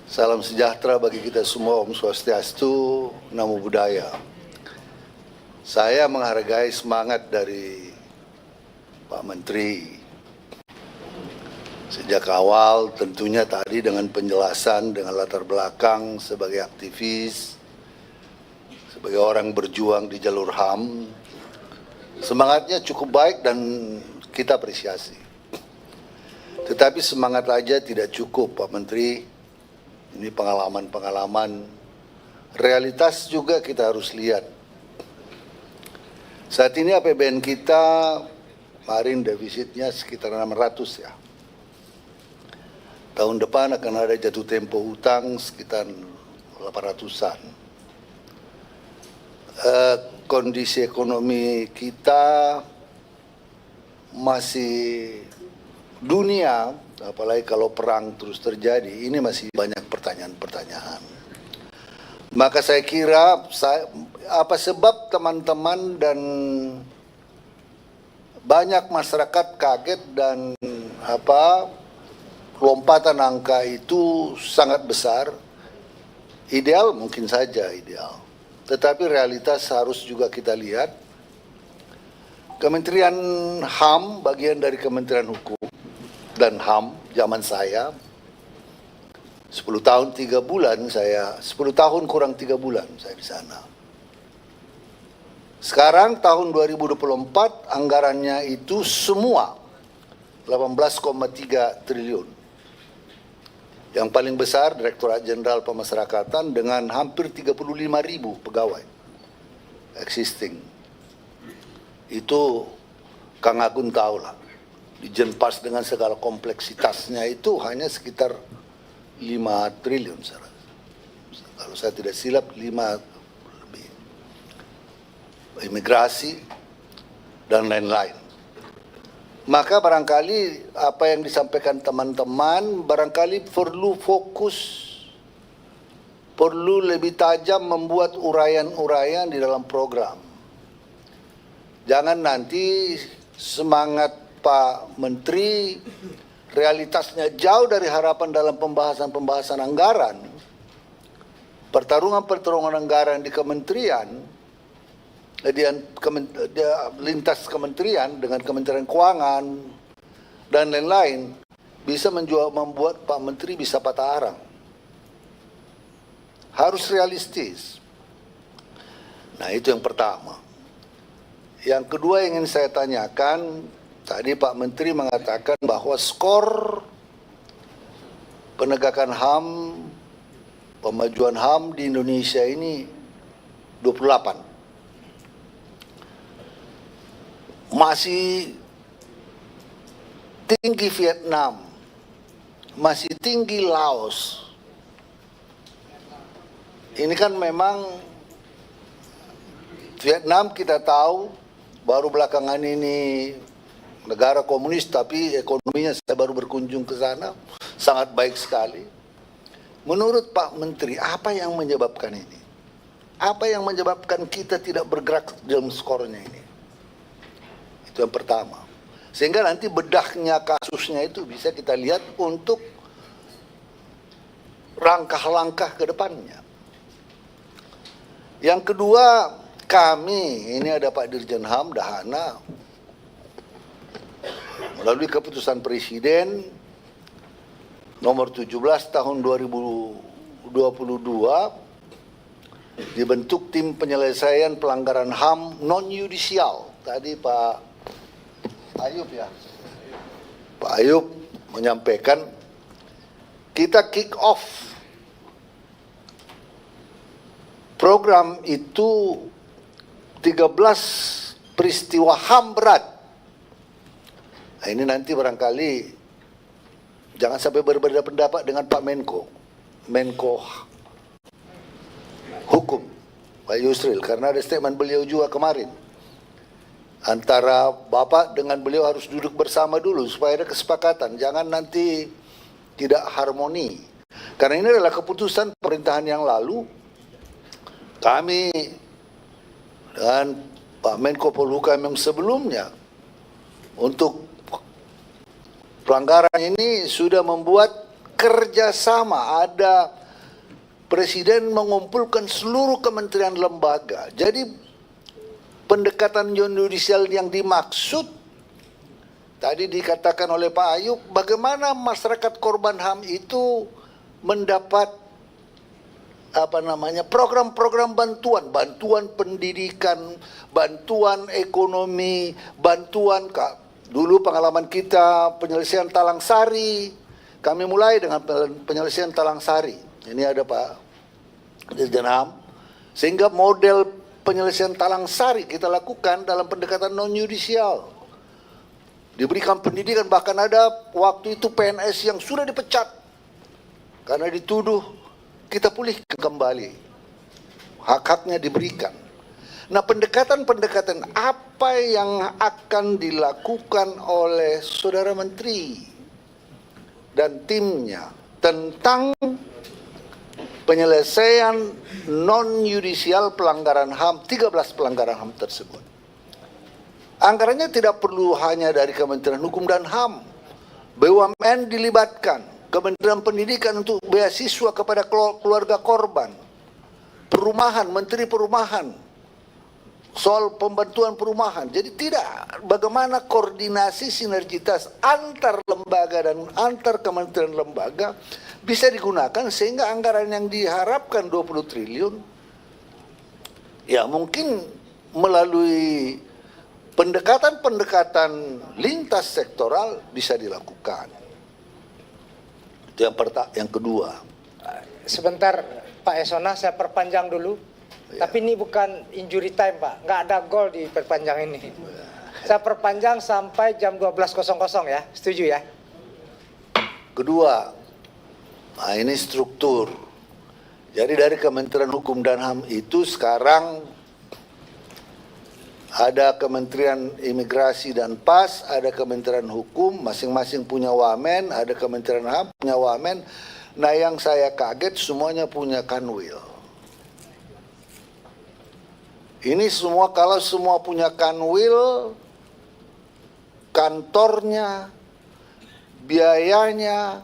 Salam sejahtera bagi kita semua, Om Swastiastu, Namo Buddhaya. Saya menghargai semangat dari Pak Menteri. Sejak awal tentunya tadi dengan penjelasan, dengan latar belakang sebagai aktivis, sebagai orang berjuang di jalur HAM, semangatnya cukup baik dan kita apresiasi. Tetapi semangat aja tidak cukup, Pak Menteri. Ini pengalaman-pengalaman, realitas juga kita harus lihat. Saat ini APBN kita kemarin defisitnya sekitar 600 ya. Tahun depan akan ada jatuh tempo hutang sekitar 800-an. Kondisi ekonomi kita masih dunia, apalagi kalau perang terus terjadi, ini masih banyak pertanyaan-pertanyaan. Maka saya kira, apa sebab teman-teman dan banyak masyarakat kaget dan lompatan angka itu sangat besar. Ideal mungkin saja ideal, tetapi realitas harus juga kita lihat. Kementerian HAM, bagian dari Kementerian Hukum dan HAM, zaman saya 10 tahun 3 bulan saya 10 tahun kurang 3 bulan saya di sana. Sekarang tahun 2024 anggarannya itu semua 18,3 triliun. Yang paling besar Direktorat Jenderal Pemasyarakatan dengan hampir 35.000 pegawai existing. Itu Kang Agun tahu lah. Di Jenpas dengan segala kompleksitasnya itu hanya sekitar 5 triliun saya rasa. Kalau saya tidak silap 5 lebih. Imigrasi dan lain-lain. Maka barangkali apa yang disampaikan teman-teman barangkali perlu fokus, perlu lebih tajam membuat uraian-uraian di dalam program. Jangan nanti semangat Pak Menteri realitasnya jauh dari harapan dalam pembahasan anggaran. Pertarungan anggaran di kementerian, lintas kementerian dengan Kementerian Keuangan dan lain-lain bisa membuat Pak Menteri bisa patah arang. Harus realistis. Nah, itu yang pertama. Yang kedua yang ingin saya tanyakan, tadi Pak Menteri mengatakan bahwa skor penegakan HAM, pemajuan HAM di Indonesia ini 28. Masih tinggi Vietnam, masih tinggi Laos. Ini kan memang Vietnam kita tahu baru belakangan ini negara komunis, tapi ekonominya saya baru berkunjung ke sana, sangat baik sekali. Menurut Pak Menteri, apa yang menyebabkan ini? Apa yang menyebabkan kita tidak bergerak dalam skornya ini? Itu yang pertama. Sehingga nanti bedahnya kasusnya itu bisa kita lihat untuk langkah-langkah ke depannya. Yang kedua, kami, ini ada Pak Dirjen HAM, Dahana, melalui keputusan Presiden nomor 17 tahun 2022 dibentuk tim penyelesaian pelanggaran HAM non-yudisial. Tadi Pak Ayub ya, Pak Ayub menyampaikan kita kick off program itu 13 peristiwa HAM berat. Nah, ini nanti barangkali jangan sampai berbeda pendapat dengan Pak Menko Hukum, Pak Yusril, karena ada statement beliau juga kemarin. Antara Bapak dengan beliau harus duduk bersama dulu supaya ada kesepakatan, jangan nanti tidak harmoni. Karena ini adalah keputusan pemerintahan yang lalu. Kami dan Pak Menko Polhukam yang sebelumnya untuk pelanggaran ini sudah membuat kerjasama, ada Presiden mengumpulkan seluruh kementerian lembaga. Jadi pendekatan non-yudisial yang dimaksud tadi dikatakan oleh Pak Ayub, bagaimana masyarakat korban HAM itu mendapat program-program bantuan, bantuan pendidikan, bantuan ekonomi, bantuan dulu pengalaman kita penyelesaian Talang Sari, kami mulai dengan penyelesaian Talang Sari. Ini ada Pak Dirjen HAM, sehingga model penyelesaian Talang Sari kita lakukan dalam pendekatan non-yudisial. Diberikan pendidikan, bahkan ada waktu itu PNS yang sudah dipecat karena dituduh, kita pulihkan kembali, hak-haknya diberikan. Nah, pendekatan-pendekatan apa yang akan dilakukan oleh Saudara Menteri dan timnya tentang penyelesaian non-yudisial pelanggaran HAM, 13 pelanggaran HAM tersebut. Anggarannya tidak perlu hanya dari Kementerian Hukum dan HAM. BUMN dilibatkan, Kementerian Pendidikan untuk beasiswa kepada keluarga korban, perumahan, Menteri Perumahan, soal pembantuan perumahan. Jadi tidak, bagaimana koordinasi sinergitas antar lembaga dan antar kementerian lembaga bisa digunakan sehingga anggaran yang diharapkan 20 triliun ya mungkin melalui pendekatan-pendekatan lintas sektoral bisa dilakukan. Itu yang kedua. Sebentar Pak Yasona, saya perpanjang dulu. Ya. Tapi ini bukan injury time Pak, nggak ada gol di perpanjang ini. Saya perpanjang sampai jam 12.00 ya, setuju ya? Kedua, nah ini struktur. Jadi dari Kementerian Hukum dan HAM itu sekarang ada Kementerian Imigrasi dan PAS, ada Kementerian Hukum, masing-masing punya wamen, ada Kementerian HAM punya wamen. Nah yang saya kaget semuanya punya kanwil. Ini semua, kalau semua punya kanwil, kantornya, biayanya,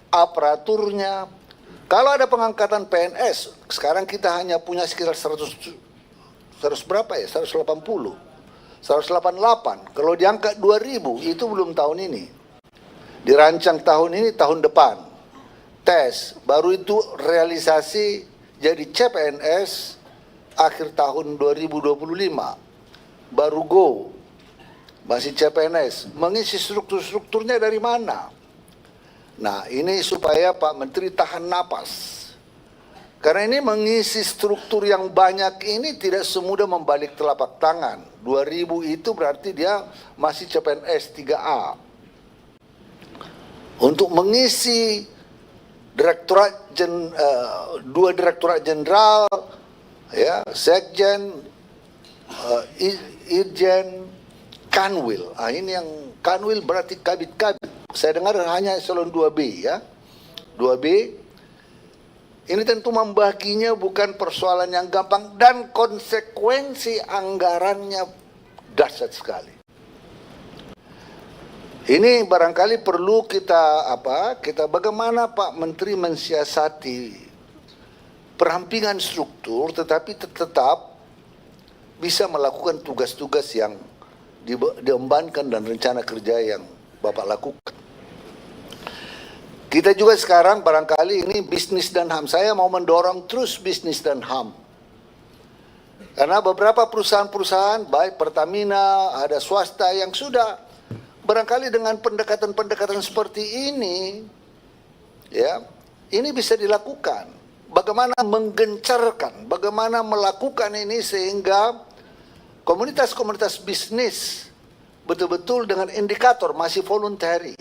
aparaturnya. Kalau ada pengangkatan PNS, sekarang kita hanya punya sekitar 100 berapa ya? 180, 188. Kalau diangkat 2000 itu belum tahun ini. Dirancang tahun ini, tahun depan. Tes, baru itu realisasi jadi CPNS akhir tahun 2025. Baru go. Masih CPNS. Mengisi struktur-strukturnya dari mana? Nah, ini supaya Pak Menteri tahan napas. Karena ini mengisi struktur yang banyak ini tidak semudah membalik telapak tangan. 2000 itu berarti dia masih CPNS 3A. Untuk mengisi dua direktorat jenderal, ya, sekjen, irjen, kanwil. Ah, ini yang kanwil berarti kabit-kabit. Saya dengar hanya eselon 2B ya. 2B. Ini tentu membaginya bukan persoalan yang gampang dan konsekuensi anggarannya dahsyat sekali. Ini barangkali perlu kita bagaimana Pak Menteri mensiasati perampingan struktur tetapi tetap bisa melakukan tugas-tugas yang diembankan dan rencana kerja yang Bapak lakukan. Kita juga sekarang barangkali ini bisnis dan HAM. Saya mau mendorong terus bisnis dan HAM. Karena beberapa perusahaan-perusahaan, baik Pertamina, ada swasta yang sudah barangkali dengan pendekatan-pendekatan seperti ini, ya, ini bisa dilakukan. Bagaimana menggencarkan, bagaimana melakukan ini sehingga komunitas-komunitas bisnis betul-betul dengan indikator masih voluntary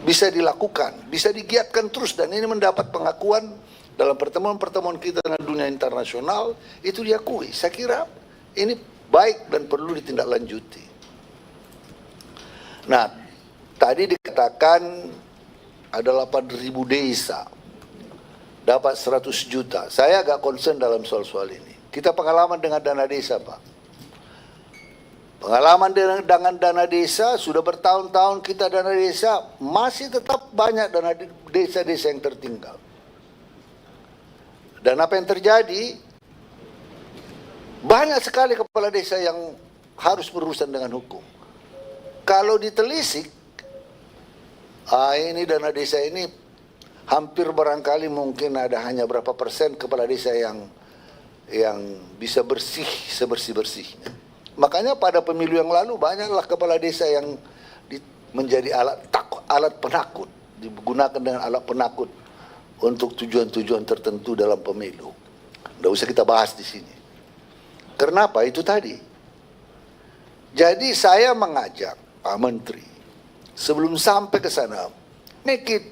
bisa dilakukan, bisa digiatkan terus dan ini mendapat pengakuan dalam pertemuan-pertemuan kita dengan dunia internasional itu diakui. Saya kira ini baik dan perlu ditindaklanjuti. Nah, tadi dikatakan ada 8.000 desa dapat 100 juta. Saya agak concern dalam soal-soal ini. Kita pengalaman dengan dana desa, Pak. Pengalaman dengan dana desa, sudah bertahun-tahun kita dana desa, masih tetap banyak dana desa-desa yang tertinggal. Dan apa yang terjadi? Banyak sekali kepala desa yang harus berurusan dengan hukum. Kalau ditelisik, ini dana desa ini hampir barangkali mungkin ada hanya berapa persen kepala desa yang bisa bersih sebersih-bersihnya. Makanya pada pemilu yang lalu banyaklah kepala desa yang menjadi alat penakut, digunakan dengan alat penakut untuk tujuan-tujuan tertentu dalam pemilu. Tidak usah kita bahas di sini. Kenapa? Itu tadi. Jadi saya mengajak Pak Menteri sebelum sampai ke sana, make it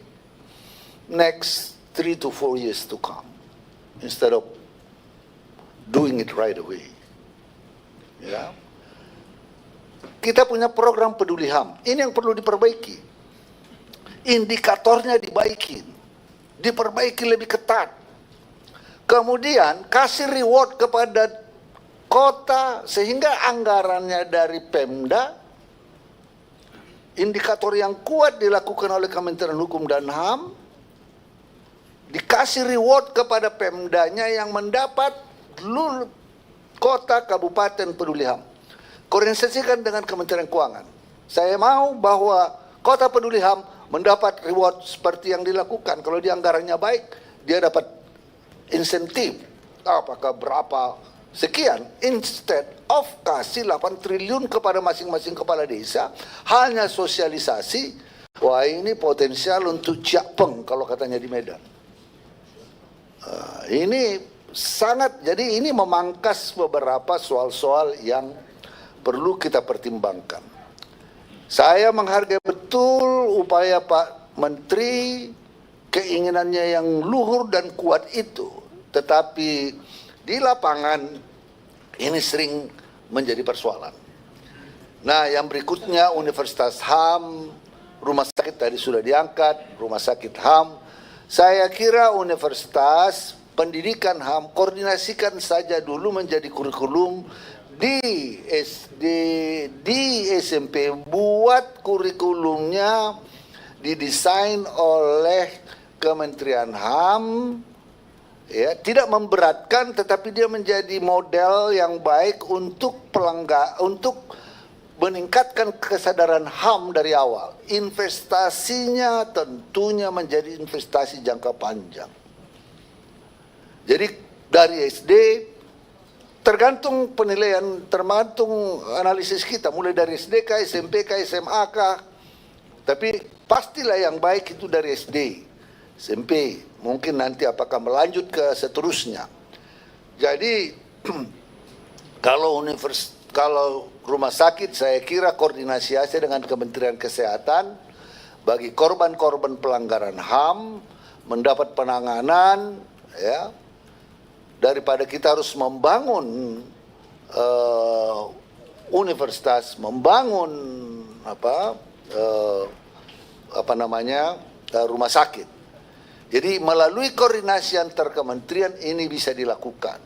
next 3 to 4 years to come instead of doing it right away. Ya. Kita punya program peduli HAM. Ini yang perlu diperbaiki. Indikatornya diperbaiki lebih ketat. Kemudian kasih reward kepada kota sehingga anggarannya dari Pemda, indikator yang kuat dilakukan oleh Kementerian Hukum dan HAM, dikasih reward kepada Pemdanya yang mendapat kota kabupaten peduli HAM. Koordinasikan dengan Kementerian Keuangan. Saya mau bahwa kota peduli HAM mendapat reward seperti yang dilakukan. Kalau dia anggarannya baik, dia dapat insentif. Apakah berapa sekian. Instead of kasih 8 triliun kepada masing-masing kepala desa, hanya sosialisasi. Wah, ini potensial untuk ciapeng kalau katanya di Medan. Ini sangat, jadi ini memangkas beberapa soal-soal yang perlu kita pertimbangkan. Saya menghargai betul upaya Pak Menteri, keinginannya yang luhur dan kuat itu. Tetapi di lapangan ini sering menjadi persoalan. Nah, yang berikutnya Universitas HAM, rumah sakit tadi sudah diangkat, rumah sakit HAM. Saya kira universitas pendidikan HAM koordinasikan saja dulu menjadi kurikulum di SD, di SMP, buat kurikulumnya didesain oleh Kementerian HAM, ya, tidak memberatkan tetapi dia menjadi model yang baik untuk untuk meningkatkan kesadaran HAM dari awal. Investasinya tentunya menjadi investasi jangka panjang. Jadi dari SD tergantung penilaian, tergantung analisis kita, mulai dari SD kah, SMP kah, SMA kah. Tapi pastilah yang baik itu dari SD, SMP. Mungkin nanti apakah melanjut ke seterusnya. Jadi kalau rumah sakit, saya kira koordinasi aja dengan Kementerian Kesehatan bagi korban-korban pelanggaran HAM mendapat penanganan, ya. Daripada kita harus membangun universitas, membangun rumah sakit. Jadi melalui koordinasi antar kementerian ini bisa dilakukan.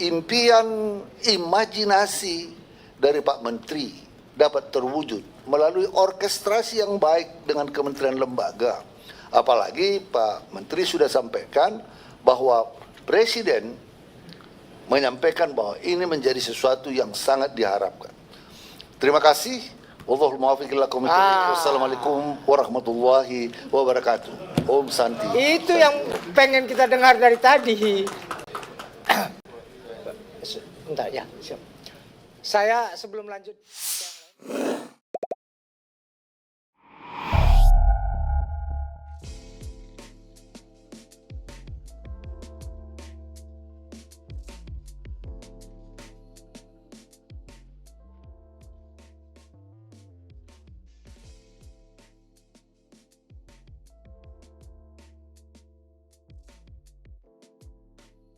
Impian, imajinasi dari Pak Menteri dapat terwujud melalui orkestrasi yang baik dengan kementerian lembaga. Apalagi Pak Menteri sudah sampaikan bahwa Presiden menyampaikan bahwa ini menjadi sesuatu yang sangat diharapkan. Terima kasih. Wallahul muwaffiq ila aqwamit thoriq. Wassalamualaikum warahmatullahi wabarakatuh. Om Santi. Itu yang pengen kita dengar dari tadi. Bentar ya. Saya sebelum lanjut.